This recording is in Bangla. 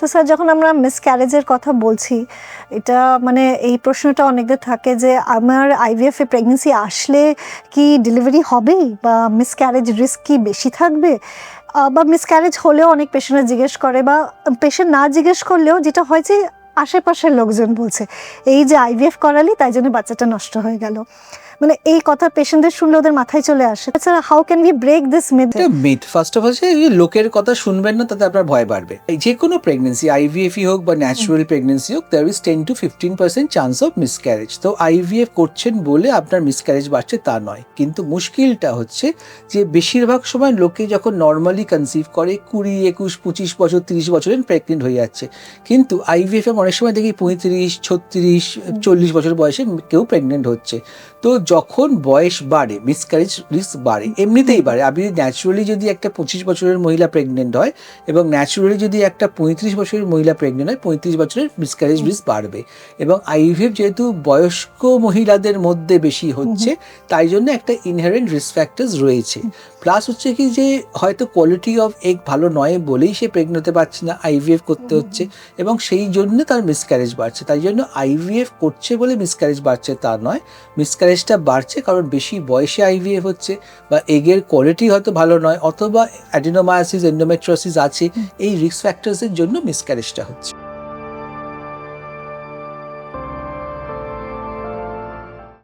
তো স্যার যখন আমরা মিসক্যারেজের কথা বলছি, এটা মানে এই প্রশ্নটা অনেকদের থাকে যে আমার আইভিএফ এ প্রেগনেন্সি আসলে কি ডেলিভারি হবেই, বা মিসক্যারেজ রিস্ক কি বেশি থাকবে, বা মিসক্যারেজ হলেও অনেক পেশেন্টরা জিজ্ঞেস করে, বা পেশেন্ট না জিজ্ঞেস করলেও যেটা হয় যে আশেপাশের লোকজন বলছে এই যে আইভিএফ করালি তাই জন্য বাচ্চাটা নষ্ট হয়ে গেল, মানে এই কথা পেশেন্টদের শুনলে ওদের মাথায় চলে আসে। এছাড়া how can we break this myth? Myth first of all লোকের কথা শুনবেন না, তাতে আপনার ভয় বাড়বে। যে কোনো প্রেগনেন্সি, আইভিএফই হোক বা ন্যাচুরাল প্রেগনেন্সি হোক, there is 10 to 15% chance of miscarriage. তো আইভিএফ করছেন বলে আপনার মিসক্যারেজ বাড়ছে তা নয়, কিন্তু মুশকিলটা হচ্ছে যে বেশিরভাগ সময় লোকে যখন নর্মালি কনসিভ করে 20, 21, 25 বছর, 30 বছরের প্রেগনেন্ট হয়ে যাচ্ছে, কিন্তু আইভিএফ অনেক সময় দেখি 35, 36, 40 বছর বয়সে কেউ প্রেগনেন্ট হচ্ছে। তো যখন বয়স বাড়ে মিসক্যারেজ রিস্ক বাড়ে, এমনিতেই বাড়ে। আপনি ন্যাচুরালি যদি একটা 25 বছরের মহিলা প্রেগনেন্ট হয় এবং ন্যাচুরালি যদি একটা 35 বছরের মহিলা প্রেগনেন্ট হয়, 35 বছরের মিসক্যারেজ রিস্ক বাড়বে। এবং আইভিএফ যেহেতু বয়স্ক মহিলাদের মধ্যে বেশি হচ্ছে, তাই জন্য একটা ইনহেরেন্ট রিস্ক ফ্যাক্টরস রয়েছে। প্লাস হচ্ছে কি যে হয়তো কোয়ালিটি অফ এগ ভালো নয় বলেই সে প্রেগনেন্ট হতে পারছে না, আইভিএফ করতে হচ্ছে, এবং সেই জন্য তার মিসক্যারেজ বাড়ছে। তাই জন্য আইভিএফ করছে বলে মিসক্যারেজ বাড়ছে তা নয়, মিসক্যারেজটা বাড়ছে কারণ বেশি বয়সে আইভিএফ হচ্ছে, বা এগের কোয়ালিটি হয়তো ভালো নয়, অথবা অ্যাডিনোমায়োসিস, এন্ডোমেট্রিওসিস আছে, এই রিস্ক ফ্যাক্টরসের জন্য মিসক্যারেজটা হচ্ছে।